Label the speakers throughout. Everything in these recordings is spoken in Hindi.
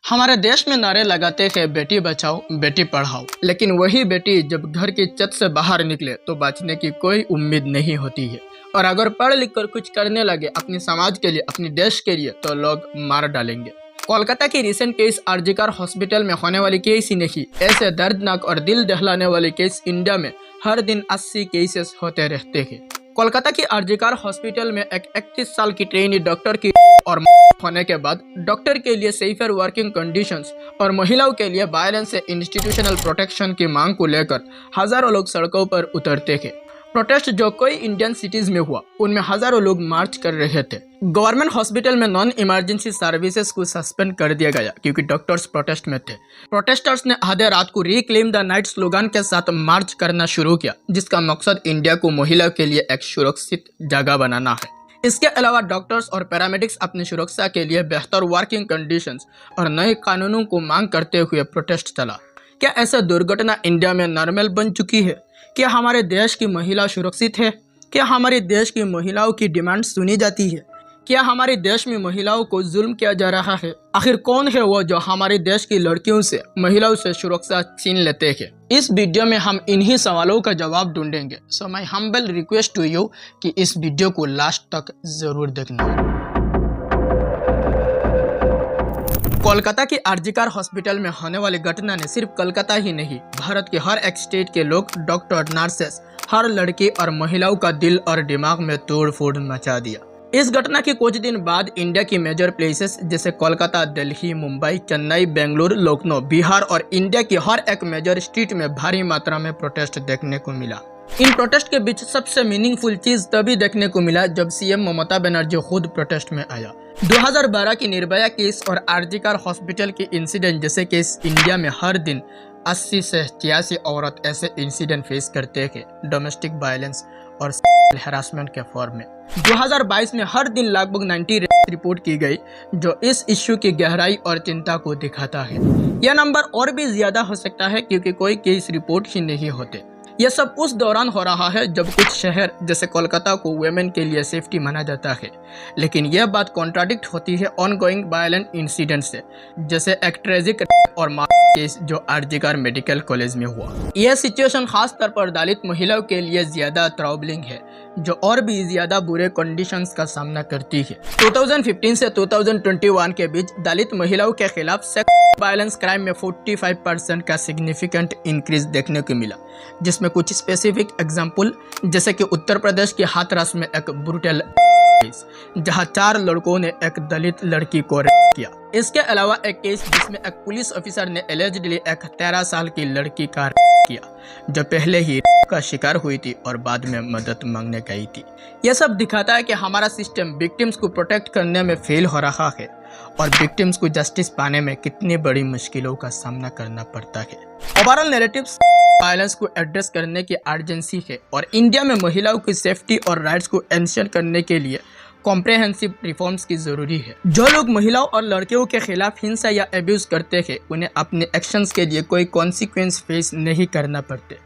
Speaker 1: हमारे देश में नारे लगाते हैं बेटी बचाओ बेटी पढ़ाओ, लेकिन वही बेटी जब घर की छत से बाहर निकले तो बचने की कोई उम्मीद नहीं होती है। और अगर पढ़ लिख कर कुछ करने लगे अपने समाज के लिए, अपने देश के लिए, तो लोग मार डालेंगे। कोलकाता की रिसेंट केस आरजीकर हॉस्पिटल में होने वाली केस ही नहीं, ऐसे दर्दनाक और दिल दहलाने वाले केस इंडिया में हर दिन 80 केसेस होते रहते हैं। कोलकाता की आरजीकर हॉस्पिटल में एक 31 साल की ट्रेनी डॉक्टर की और होने के बाद डॉक्टर के लिए सेफर वर्किंग कंडीशंस और महिलाओं के लिए वायलेंस से इंस्टीट्यूशनल प्रोटेक्शन की मांग को लेकर हजारों लोग सड़कों पर उतरते थे। प्रोटेस्ट जो कई इंडियन सिटीज में हुआ, उनमें हजारों लोग मार्च कर रहे थे। गवर्नमेंट हॉस्पिटल में नॉन इमरजेंसी सर्विसेज को सस्पेंड कर दिया गया क्योंकि डॉक्टर्स प्रोटेस्ट में थे। प्रोटेस्टर्स ने आधे रात को रिक्लेम द नाइट स्लोगन के साथ मार्च करना शुरू किया, जिसका मकसद इंडिया को महिलाओं के लिए एक सुरक्षित जगह बनाना है। इसके अलावा डॉक्टर्स और पैरामेडिक्स अपनी सुरक्षा के लिए बेहतर वर्किंग कंडीशंस और नए कानूनों को मांग करते हुए प्रोटेस्ट चला। क्या ऐसा दुर्घटना इंडिया में नॉर्मल बन चुकी है? क्या हमारे देश की महिला सुरक्षित है? क्या हमारे देश की महिलाओं की डिमांड सुनी जाती है? क्या हमारे देश में महिलाओं को जुल्म किया जा रहा है? आखिर कौन है वो जो हमारे देश की लड़कियों से, महिलाओं से सुरक्षा छीन लेते हैं? इस वीडियो में हम इन्हीं सवालों का जवाब ढूंढेंगे। So my humble request to you कि इस वीडियो को लास्ट तक जरूर देखना। कोलकाता की आरजीकर हॉस्पिटल में होने वाली घटना ने सिर्फ कोलकाता ही नहीं, भारत के हर एक स्टेट के लोग, डॉक्टर, नर्सेस, हर लड़की और महिलाओं का दिल और दिमाग में तोड़ फोड़ मचा दिया। इस घटना के कुछ दिन बाद इंडिया की मेजर प्लेसेस जैसे कोलकाता, दिल्ली, मुंबई, चेन्नई, बेंगलुरु, लखनऊ, बिहार और इंडिया की हर एक मेजर स्ट्रीट में भारी मात्रा में प्रोटेस्ट देखने को मिला। इन प्रोटेस्ट के बीच सबसे मीनिंगफुल चीज तभी देखने को मिला जब सीएम ममता बनर्जी खुद प्रोटेस्ट में आया। 2012 की निर्भया केस और आरजीकर हॉस्पिटल के इंसिडेंट जैसे केस इंडिया में हर दिन 80 से 86 औरत ऐसे इंसिडेंट फेस करते थे, डोमेस्टिक वायलेंस और हैरासमेंट के फॉर्म में। 2022 में हर दिन लगभग 90 रेप रिपोर्ट की गई, जो इस इश्यू की गहराई और चिंता को दिखाता है। यह नंबर और भी ज्यादा हो सकता है क्योंकि कोई केस रिपोर्ट ही नहीं होते। यह सब उस दौरान हो रहा है जब कुछ शहर जैसे कोलकाता को वुमेन के लिए सेफ्टी माना जाता है, लेकिन यह बात कॉन्ट्राडिक्ट होती है ऑनगोइंग वायलेंट इंसिडेंट से, जैसे एक ट्रेजिक और केस जो आरजीकर मेडिकल कॉलेज में हुआ। यह सिचुएशन खास तौर पर दलित महिलाओं के लिए ज्यादा ट्रबलिंग है, जो और भी ज्यादा बुरे कंडीशंस का सामना करती है। 2015 से 2021 के बीच दलित महिलाओं के खिलाफ सेक्स वायलेंस क्राइम में 45% का सिग्निफिकेंट इंक्रीज देखने को मिला, जिसमें कुछ स्पेसिफिक एग्जाम्पल जैसे कि उत्तर प्रदेश के हाथरस में एक ब्रूटल केस जहां 4 लड़कों ने एक दलित लड़की को रेप किया। इसके अलावा एक केस जिसमें एक पुलिस ऑफिसर ने एलिजिडली एक 13 साल की लड़की का रेप किया, जो पहले ही रेप का शिकार हुई थी और बाद में मदद मांगने गई थी। यह सब दिखाता है कि हमारा सिस्टम विक्टिम्स को प्रोटेक्ट करने में फेल हो रहा है और विक्टिम्स को जस्टिस पाने में कितनी बड़ी मुश्किलों का सामना करना पड़ता है। ओवरऑल नैरेटिव्स वायलेंस को एड्रेस करने की अर्जेंसी है और इंडिया में महिलाओं की सेफ्टी और राइट्स को एंश्योर करने के लिए कॉम्प्रिहेंसिव रिफॉर्म्स की जरूरी है। जो लोग महिलाओं और लड़कियों के खिलाफ हिंसा या अब्यूज करते हैं, उन्हें अपने एक्शंस के लिए कोई कॉन्सिक्वेंस फेस नहीं करना पड़ते।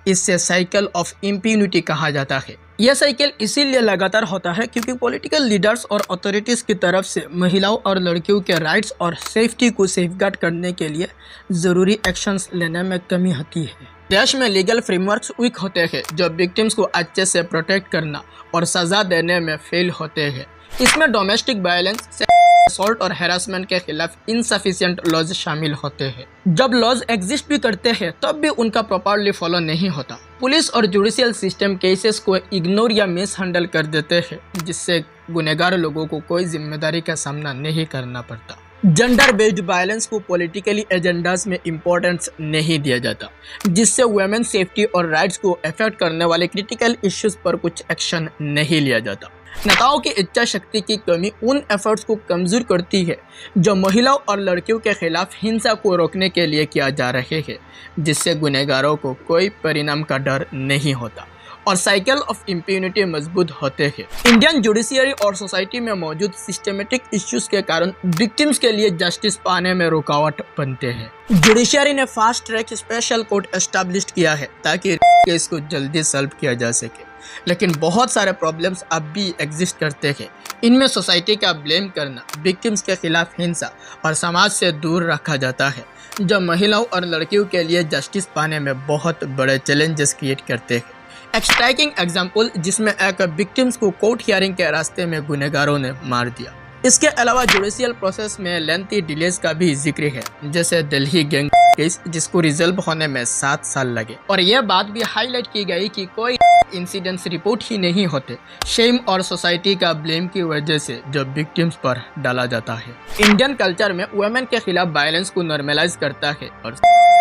Speaker 1: इससे साइकिल ऑफ इम्प्यूनिटी कहा जाता है। यह साइकिल इसीलिए लगातार होता है क्योंकि पॉलिटिकल लीडर्स और अथॉरिटीज की तरफ से महिलाओं और लड़कियों के राइट्स और सेफ्टी को सेफगार्ड करने के लिए जरूरी एक्शंस लेने में कमी होती है। देश में लीगल फ्रेमवर्क्स वीक होते हैं जो विक्टिम्स को अच्छे से प्रोटेक्ट करना और सजा देने में फेल होते हैं। इसमें डोमेस्टिक वायलेंस, असॉल्ट और हैरासमेंट के खिलाफ इनसफिशिएंट लॉज शामिल होते हैं। जब लॉज एग्जिस्ट भी करते हैं तब भी उनका प्रॉपरली फॉलो नहीं होता। पुलिस और जुडिशियल सिस्टम केसेस को इग्नोर या मिस हैंडल कर देते हैं, जिससे गुनहगार लोगों को कोई जिम्मेदारी का सामना नहीं करना पड़ता। जेंडर बेस्ड वायलेंस को पॉलिटिकली एजेंडाज में इम्पोर्टेंस नहीं दिया जाता, जिससे वुमेन सेफ्टी और राइट्स को अफेक्ट करने वाले क्रिटिकल इश्यूज पर कुछ एक्शन नहीं लिया जाता। नेताओं की इच्छा शक्ति की कमी उन एफर्ट्स को कमजोर करती है जो महिलाओं और लड़कियों के खिलाफ हिंसा को रोकने के लिए किया जा रहे हैं, जिससे गुनहगारों को कोई परिणाम का डर नहीं होता और साइकिल ऑफ इम्प्यूनिटी मजबूत होते हैं। इंडियन जुडिशियरी और सोसाइटी में मौजूद सिस्टमेटिक इश्यूज के कारण विक्टिम्स के लिए जस्टिस पाने में रुकावट बनते हैं। जुडिशियरी ने fast track special court establish किया है ताकि केस को जल्दी सॉल्व किया जा सके। लेकिन बहुत सारे प्रॉब्लम्स अब भी एग्जिस्ट करते हैं। इनमें सोसाइटी का ब्लेम करना, विक्टिम्स के खिलाफ हिंसा और समाज से दूर रखा जाता है, जो महिलाओं और लड़कियों के लिए जस्टिस पाने में बहुत बड़े चैलेंजेस क्रिएट करते हैं। एक स्ट्राइकिंग एग्जाम्पल जिसमें एक विक्टिम्स को कोर्ट हियरिंग के रास्ते में गुनहगारों ने मार दिया। इसके अलावा जुडिशियल प्रोसेस में लेंथी डिलेज का भी जिक्र है, जैसे दिल्ली गैंग केस जिसको रिजल्व होने में 7 साल लगे। और यह बात भी हाईलाइट की गई कि कोई इंसिडेंट्स रिपोर्ट ही नहीं होते, शेम और सोसाइटी का ब्लेम की वजह से जो विक्टिम्स पर डाला जाता है। इंडियन कल्चर में वुमेन के खिलाफ वायलेंस को नॉर्मलाइज करता है और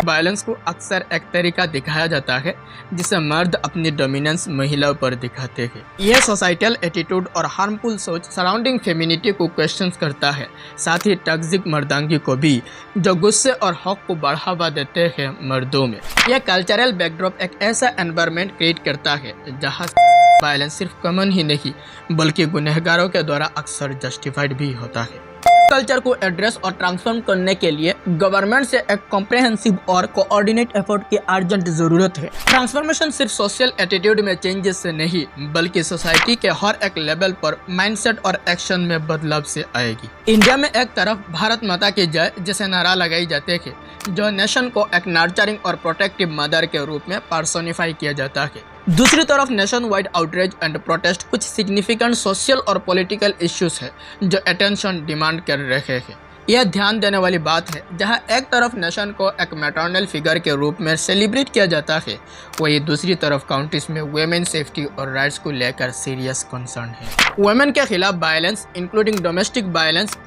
Speaker 1: वायलेंस को अक्सर एक तरीका दिखाया जाता है जिसे मर्द अपनी डोमिनेंस महिलाओं पर दिखाते हैं। यह सोसाइटल एटीट्यूड और हार्मफुल सोच सराउंडिंग फेमिनिटी को क्वेश्चन करता है, साथ ही टॉक्सिक मर्दांगी को भी, जो गुस्से और हक को बढ़ावा देते हैं मर्दों में। यह कल्चरल बैकड्रॉप एक ऐसा एनवायरनमेंट क्रिएट करता है जहाँ वायलेंस सिर्फ कॉमन ही नहीं बल्कि गुनहगारों के द्वारा अक्सर जस्टिफाइड भी होता है। कल्चर को एड्रेस और ट्रांसफॉर्म करने के लिए गवर्नमेंट से एक कॉम्प्रिहेंसिव और कोऑर्डिनेट एफर्ट की अर्जेंट जरूरत है। ट्रांसफॉर्मेशन सिर्फ सोशल एटीट्यूड में चेंजेस से नहीं बल्कि सोसाइटी के हर एक लेवल पर माइंडसेट और एक्शन में बदलाव से आएगी। इंडिया में एक तरफ भारत माता की जय जैसे नारा लगाई जाते हैं, जो नेशन को एक नर्चरिंग और प्रोटेक्टिव मदर के रूप में पर्सोनिफाई किया जाता है। दूसरी तरफ nation wide outreach and protest कुछ सिग्निफिकेंट सोशल और पॉलिटिकल इश्यूज है जो अटेंशन डिमांड कर रहे हैं। यह ध्यान देने वाली बात है, जहां एक तरफ नेशन को एक मैटरनल फिगर के रूप में सेलिब्रेट किया जाता है, वहीं दूसरी तरफ काउंट्रीज में वुमेन सेफ्टी और राइट्स को लेकर सीरियस कंसर्न है। वुमेन के खिलाफ violence including domestic violence,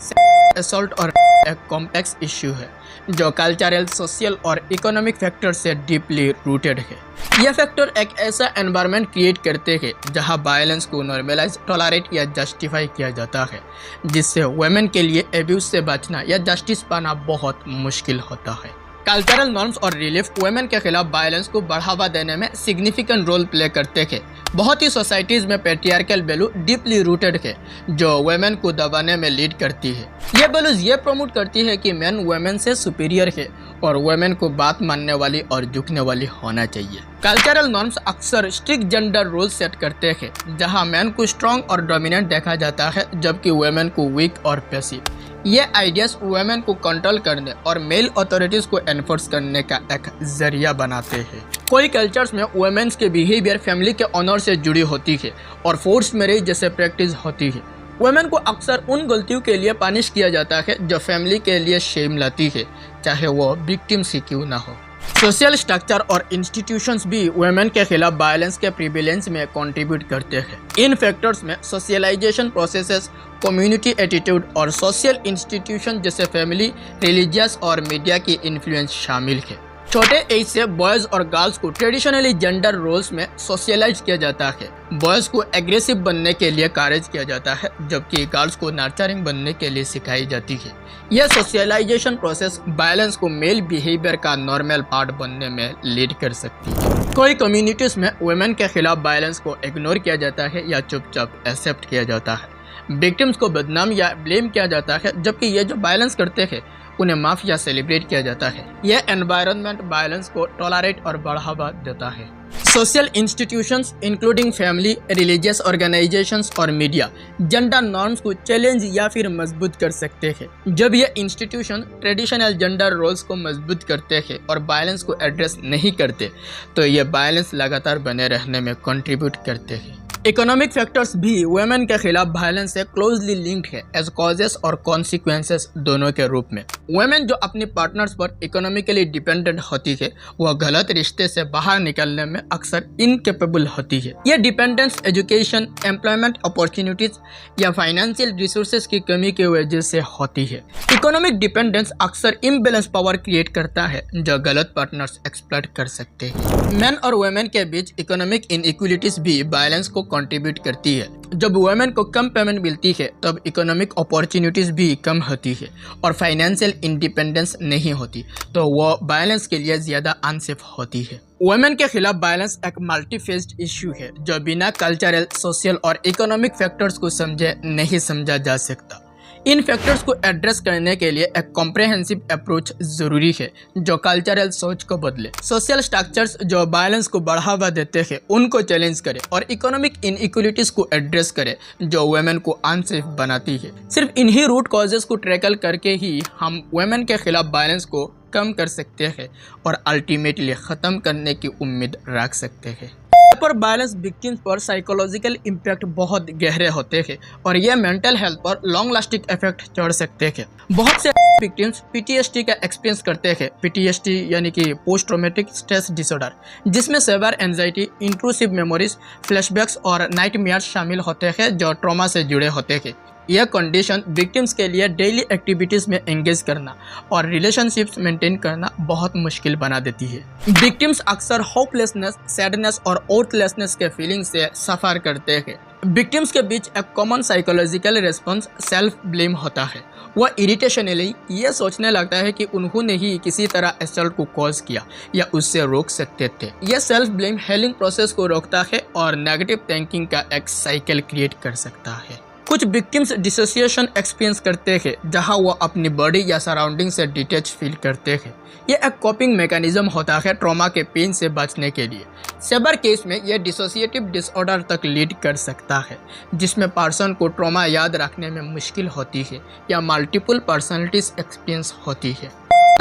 Speaker 1: assault और एक कॉम्प्लेक्स इश्यू है जो कल्चरल, सोशल और इकोनॉमिक फैक्टर से डीपली रूटेड है। यह फैक्टर एक ऐसा एनवायरनमेंट क्रिएट करते हैं जहां वायलेंस को नॉर्मलाइज, टॉलरेट या जस्टिफाई किया जाता है, जिससे वुमेन के लिए एब्यूज से बचना या जस्टिस पाना बहुत मुश्किल होता है। कल्चरल नॉर्म्स और रिलीफ वुमेन के खिलाफ वायलेंस को बढ़ावा देने में सिग्निफिकेंट रोल प्ले करते हैं। बहुत ही सोसाइटीज में पैट्रियार्कल वैल्यू डीपली रूटेड है जो वुमेन को दबाने में लीड करती है। ये वैल्यूज ये प्रमोट करती है कि मैन वुमेन से सुपीरियर है और वुमेन को बात मानने वाली और झुकने वाली होना चाहिए। कल्चरल नॉर्म्स अक्सर स्ट्रिक्ट जेंडर रूल सेट करते हैं जहां मैन को स्ट्रॉन्ग और डोमिनेंट देखा जाता है जबकि वुमेन को वीक और पैसिव। ये आइडियाज वुमेन को कंट्रोल करने और मेल अथॉरिटीज को एनफोर्स करने का एक जरिया बनाते हैं। कोई कल्चर्स में वुमेन्स के बिहेवियर फैमिली के ऑनर से जुड़ी होती है और फोर्स मैरिज जैसे प्रैक्टिस होती है। वुमेन को अक्सर उन गलतियों के लिए पनिश किया जाता है जो फैमिली के लिए शेम लाती है, चाहे वो विक्टिम से क्यों ना हो। सोशल स्ट्रक्चर और इंस्टीट्यूशंस भी वुमेन के खिलाफ वायलेंस के प्रिविलेंस में कंट्रीब्यूट करते हैं। इन फैक्टर्स में सोशलाइजेशन प्रोसेसेस, कम्युनिटी एटीट्यूड और सोशल इंस्टीट्यूशन जैसे फैमिली, रिलीजियस और मीडिया की इन्फ्लुएंस शामिल है। छोटे एज से बॉयज और गर्ल्स को ट्रेडिशनली जेंडर रोल्स में सोशलाइज किया जाता है। बॉयज को एग्रेसिव बनने के लिए encourage किया जाता है जबकि गर्ल्स को नर्चरिंग बनने के लिए सिखाई जाती है। यह सोशलाइजेशन प्रोसेस वायलेंस को मेल बिहेवियर का नॉर्मल पार्ट बनने में लीड कर सकती है। कोई कम्युनिटीज में वुमेन के खिलाफ वायलेंस को इग्नोर किया जाता है या चुपचाप एक्सेप्ट किया जाता है। विक्टिम्स को बदनाम या ब्लेम किया जाता है जबकि ये जो वायलेंस करते हैं उन्हें माफ या सेलिब्रेट किया जाता है। यह एनवायरनमेंट वायलेंस को टॉलरेट और बढ़ावा देता है। Social institutions including family, religious organisations और मीडिया जेंडर नॉर्म्स को चैलेंज या फिर मजबूत कर सकते हैं। जब ये इंस्टीट्यूशन ट्रेडिशनल जेंडर रोल्स को मजबूत करते हैं और वायलेंस को एड्रेस नहीं करते तो ये वायलेंस लगातार बने रहने में कंट्रीब्यूट करते हैं। इकोनॉमिक फैक्टर्स भी वुमेन के खिलाफ वायलेंस से क्लोजली लिंक्ड है एज कॉजेस और कॉन्सिक्वेंसेस दोनों के रूप में। वुमेन जो अपनी पार्टनर्स पर इकोनॉमिकली डिपेंडेंट होती है वह गलत रिश्ते से बाहर निकलने में अक्सर इनकेपेबल होती है। यह डिपेंडेंस एजुकेशन, एम्प्लॉयमेंट अपॉर्चुनिटीज या फाइनेंशियल रिसोर्सेज की कमी की वजह से होती है। इकोनॉमिक डिपेंडेंस अक्सर इम्बैलेंस पावर क्रिएट करता है जो गलत पार्टनर्स एक्सप्लॉइट कर सकते हैं। मेन और वुमेन के बीच इकोनॉमिक इनइक्वालिटीज भी वायलेंस को कंट्रीब्यूट करती है। जब वुमेन को कम पेमेंट मिलती है तब इकोनॉमिक अपॉर्चुनिटीज भी कम होती है और फाइनेंशियल इंडिपेंडेंस नहीं होती तो वो वायलेंस के लिए ज्यादा अनसेफ होती है। वुमेन के खिलाफ वायलेंस एक मल्टीफेस्ड इश्यू है जो बिना कल्चरल, सोशल और इकोनॉमिक फैक्टर्स को समझे नहीं समझा जा सकता। इन फैक्टर्स को एड्रेस करने के लिए एक कॉम्प्रहेंसिव अप्रोच जरूरी है जो कल्चरल सोच को बदले, सोशल स्ट्रक्चर्स जो वायलेंस को बढ़ावा देते हैं उनको चैलेंज करे और इकोनॉमिक इनइक्वलिटीज को एड्रेस करे जो वुमेन को अनसेफ बनाती है। सिर्फ इन्हीं रूट कॉजेज को टैकल करके ही हम वुमेन के खिलाफ वायलेंस को कम कर सकते हैं और अल्टीमेटली ख़त्म करने की उम्मीद रख सकते हैं। पर वायलेंस विक्टिम्स पर साइकोलॉजिकल इम्पैक्ट बहुत गहरे होते हैं और ये मेंटल हेल्थ पर लॉन्ग लास्टिंग इफेक्ट छोड़ सकते हैं। बहुत से विक्टिम्स पीटीएसडी का एक्सपीरियंस करते हैं। पीटीएसडी यानी कि पोस्ट ट्रॉमेटिक स्ट्रेस डिसऑर्डर, जिसमें severe anxiety, intrusive memories, flashbacks और नाइटमेयर्स शामिल होते हैं जो ट्रॉमा से जुड़े होते हैं। यह कंडीशन विक्टिम्स के लिए डेली एक्टिविटीज़ में एंगेज करना और रिलेशनशिप्स मेंटेन करना बहुत मुश्किल बना देती है। विक्टिम्स अक्सर होपलेसनेस, सैडनेस और आउटलेसनेस के फीलिंग से सफ़र करते हैं। विक्टिम्स के बीच एक common psychological response self blame होता है। वह इरिटेशनली ये सोचने लगता है कि उन्होंने ही किसी तरह असल्ट को कॉज किया या उससे रोक सकते थे। यह सेल्फ ब्लेम हीलिंग प्रोसेस को रोकता है और नेगेटिव थिंकिंग का एक साइकिल क्रिएट कर सकता है। कुछ विक्टिम्स डिसोसिएशन एक्सपीरियंस करते हैं जहां वो अपनी बॉडी या सराउंडिंग से डिटैच फील करते हैं। यह एक कोपिंग मैकेनिज्म होता है ट्रॉमा के पेन से बचने के लिए। सेवर केस में यह डिसोसिएटिव डिसऑर्डर तक लीड कर सकता है जिसमें पर्सन को ट्रॉमा याद रखने में मुश्किल होती है या मल्टीपल पर्सनैलिटीज एक्सपीरियंस होती है।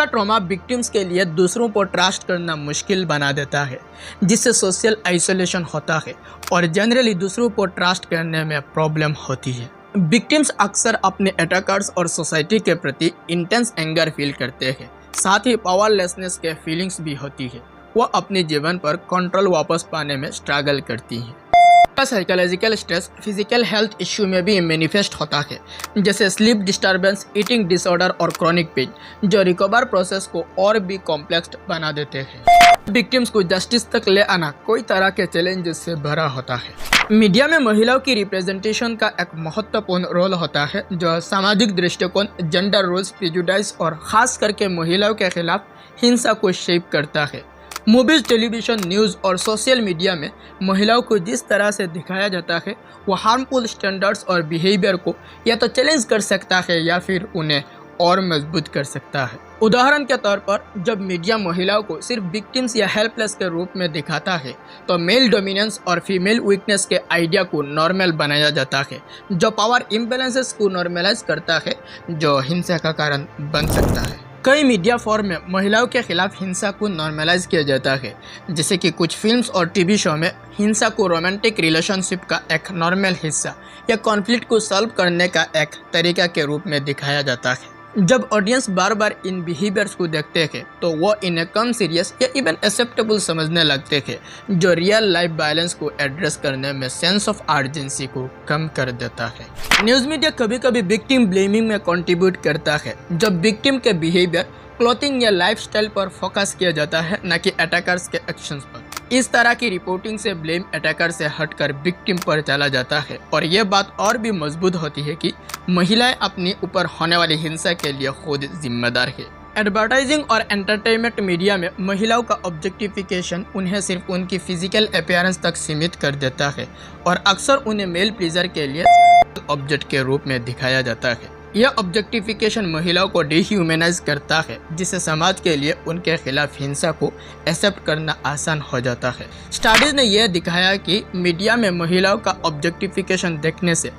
Speaker 1: ट्रॉमा विक्टिम्स के लिए दूसरों पर ट्रस्ट करना मुश्किल बना देता है जिससे सोशल आइसोलेशन होता है और जनरली दूसरों पर ट्रस्ट करने में प्रॉब्लम होती है। विक्टिम्स अक्सर अपने अटैकर्स और सोसाइटी के प्रति इंटेंस एंगर फील करते हैं, साथ ही पावरलेसनेस के फीलिंग्स भी होती है। वह अपने जीवन पर कंट्रोल वापस पाने में स्ट्रगल करती हैं। Psychological stress physical health issue में भी मैनिफेस्ट होता है, जैसे स्लीप डिस्टर्बेंस, ईटिंग डिसऑर्डर और क्रॉनिक पेन, जो रिकवर प्रोसेस को और भी कॉम्प्लेक्स बना देते हैं। विक्टिम्स को जस्टिस तक ले आना कोई तरह के चैलेंजेस से भरा होता है। मीडिया में महिलाओं की रिप्रेजेंटेशन का एक महत्वपूर्ण रोल होता है जो सामाजिक दृष्टिकोण, जेंडर रोल्स, प्रेजुडिस और खास करके महिलाओं के खिलाफ हिंसा को शेप करता है। मूवीज, टेलीविजन, न्यूज़ और सोशल मीडिया में महिलाओं को जिस तरह से दिखाया जाता है वो हार्मफुल स्टैंडर्ड्स और बिहेवियर को या तो चैलेंज कर सकता है या फिर उन्हें और मजबूत कर सकता है। उदाहरण के तौर पर जब मीडिया महिलाओं को सिर्फ विक्टिम्स या हेल्पलेस के रूप में दिखाता है तो मेल डोमिनेंस और फीमेल वीकनेस के आइडिया को नॉर्मल बनाया जाता है, जो पावर इम्बैलेंसेस को नॉर्मलाइज करता है जो हिंसा का कारण बन सकता है। कई मीडिया फॉर्म में महिलाओं के खिलाफ हिंसा को नॉर्मलाइज किया जाता है, जैसे कि कुछ फिल्म्स और टीवी शो में हिंसा को रोमांटिक रिलेशनशिप का एक नॉर्मल हिस्सा या कॉन्फ्लिक्ट को सॉल्व करने का एक तरीका के रूप में दिखाया जाता है। जब ऑडियंस बार बार इन बिहेवियर्स को देखते हैं तो वो इन्हें कम सीरियस या इवन एक्सेप्टेबल समझने लगते हैं, जो रियल लाइफ वायलेंस को एड्रेस करने में सेंस ऑफ अर्जेंसी को कम कर देता है। न्यूज़ मीडिया कभी कभी विक्टिम ब्लेमिंग में कंट्रीब्यूट करता है, जब विक्टिम के बिहेवियर, क्लोथिंग या लाइफस्टाइल पर फोकस किया जाता है न कि अटैकर्स के एक्शंस पर। इस तरह की रिपोर्टिंग से ब्लेम अटैकर से हटकर विक्टिम पर चला जाता है और यह बात और भी मजबूत होती है कि महिलाएं अपने ऊपर होने वाली हिंसा के लिए खुद जिम्मेदार है। एडवर्टाइजिंग और एंटरटेनमेंट मीडिया में महिलाओं का ऑब्जेक्टिफिकेशन उन्हें सिर्फ उनकी फिजिकल अपीयरेंस तक सीमित कर देता है और अक्सर उन्हें मेल प्लीजर के लिए ऑब्जेक्ट के रूप में दिखाया जाता है। यह ऑब्जेक्टिफिकेशन महिलाओं को डिह्यूमनाइज करता है, जिससे समाज के लिए उनके खिलाफ हिंसा को एक्सेप्ट करना आसान हो जाता है। स्टडीज ने यह दिखाया कि मीडिया में महिलाओं का ऑब्जेक्टिफिकेशन देखने से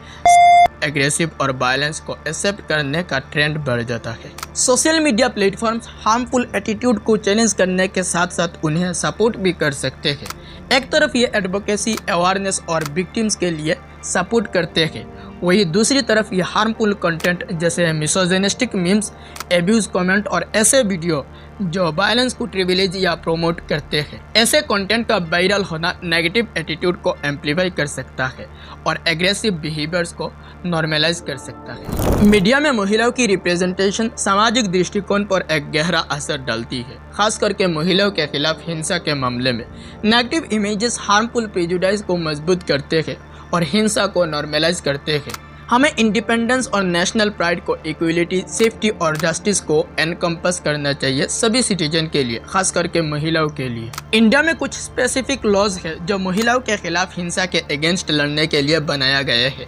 Speaker 1: एग्रेसिव और वायलेंस को एक्सेप्ट करने का ट्रेंड बढ़ जाता है। Social media platforms harmful attitude को चैलेंज करने के साथ साथ उन्हें सपोर्ट भी कर सकते हैं। एक तरफ ये एडवोकेसी, अवेयरनेस और विक्टिम्स के लिए सपोर्ट करते हैं, वहीं दूसरी तरफ ये हार्मफुल कंटेंट जैसे मिसोजिनिस्टिक मीम्स, एब्यूज कमेंट और ऐसे वीडियो जो वायलेंस को ट्रिविलेज या प्रोमोट करते हैं। ऐसे कंटेंट का वायरल होना नेगेटिव एटीट्यूड को एम्पलीफाई कर सकता है और एग्रेसिव बिहेवियर्स को नॉर्मलाइज कर सकता है। मीडिया में महिलाओं की रिप्रेजेंटेशन सामाजिक दृष्टिकोण पर एक गहरा असर डालती है, खास करके महिलाओं के खिलाफ हिंसा के मामले में। नेगेटिव इमेजेस हार्मफुल प्रेजुडिस को मजबूत करते हैं और हिंसा को नॉर्मलाइज करते हैं। हमें इंडिपेंडेंस और नेशनल प्राइड को इक्वलिटी, सेफ्टी और जस्टिस को एनकम्पस करना चाहिए सभी सिटीजन के लिए, खास करके महिलाओं के लिए। इंडिया में कुछ स्पेसिफिक लॉज है जो महिलाओं के खिलाफ हिंसा के अगेंस्ट लड़ने के लिए बनाया गया है,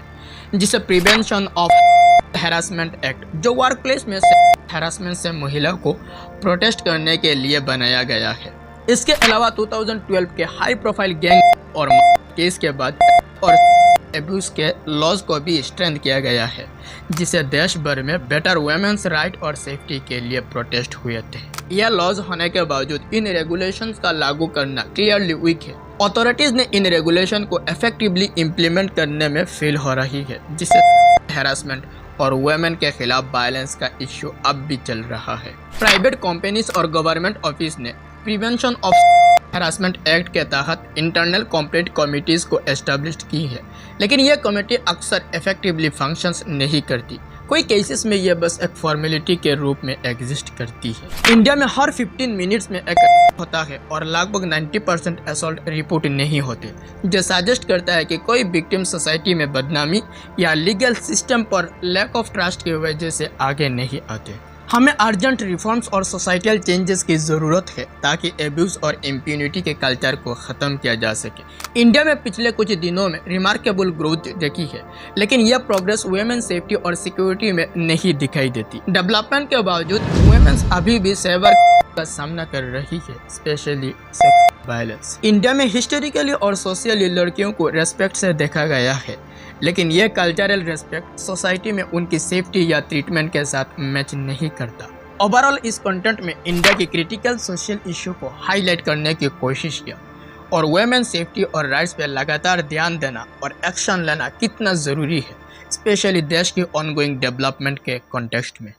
Speaker 1: जिसे प्रिवेंशन ऑफ हैरासमेंट एक्ट, जो वर्क प्लेस में हैरासमेंट से महिला को प्रोटेस्ट करने के लिए बनाया गया है। इसके अलावा 2012 के हाई प्रोफाइल गैंग और केस के बाद और एब्यूज के लॉज को भी स्ट्रेंथ किया गया है, जिसे देश भर में बेटर वुमेन्स राइट और सेफ्टी के लिए प्रोटेस्ट हुए थे। यह लॉज होने के बावजूद इन रेगुलेशंस का लागू करना क्लियरली वीक है। अथॉरिटीज ने इन रेगुलेशन को इफेक्टिवली इम्प्लीमेंट करने में फेल हो रही है, जिससे हैरासमेंट और वुमेन के खिलाफ वायलेंस का इश्यू अब भी चल रहा है। प्राइवेट कंपनीज और गवर्नमेंट ऑफिस ने प्रिवेंशन ऑफ हैरासमेंट एक्ट के तहत इंटरनल कंप्लेंट कमिटीज को एस्टेब्लिश की है, लेकिन यह कमेटी अक्सर इफेक्टिवली फंक्शंस नहीं करती। कोई केसेस में यह बस एक फॉर्मेलिटी के रूप में एग्जिस्ट करती है। इंडिया में हर 15 मिनट्स में एक होता है और लगभग 90% असॉल्ट रिपोर्ट नहीं होते, जो सजेस्ट करता है कि कोई विक्टिम सोसाइटी में बदनामी या लीगल सिस्टम पर लैक ऑफ ट्रस्ट की वजह से आगे नहीं आते। हमें अर्जेंट रिफॉर्म्स और सोसाइटल चेंजेस की ज़रूरत है ताकि एब्यूज़ और इम्प्यूनिटी के कल्चर को ख़त्म किया जा सके। इंडिया में पिछले कुछ दिनों में रिमार्केबल ग्रोथ देखी है, लेकिन यह प्रोग्रेस वुमेन सेफ्टी और सिक्योरिटी में नहीं दिखाई देती। डेवलपमेंट के बावजूद वुमेन्स अभी भी सेवर का सामना कर रही है, स्पेशली वायलेंस। इंडिया में हिस्टोरिकली और सोशली लड़कियों को रेस्पेक्ट से देखा गया है, लेकिन यह कल्चरल रेस्पेक्ट सोसाइटी में उनकी सेफ्टी या ट्रीटमेंट के साथ मैच नहीं करता। ओवरऑल इस कंटेंट में इंडिया की क्रिटिकल सोशल इशू को हाईलाइट करने की कोशिश किया और वुमेन सेफ्टी और राइट्स पे लगातार ध्यान देना और एक्शन लेना कितना ज़रूरी है, स्पेशली देश की ऑनगोइंग डेवलपमेंट के कॉन्टेक्स्ट में।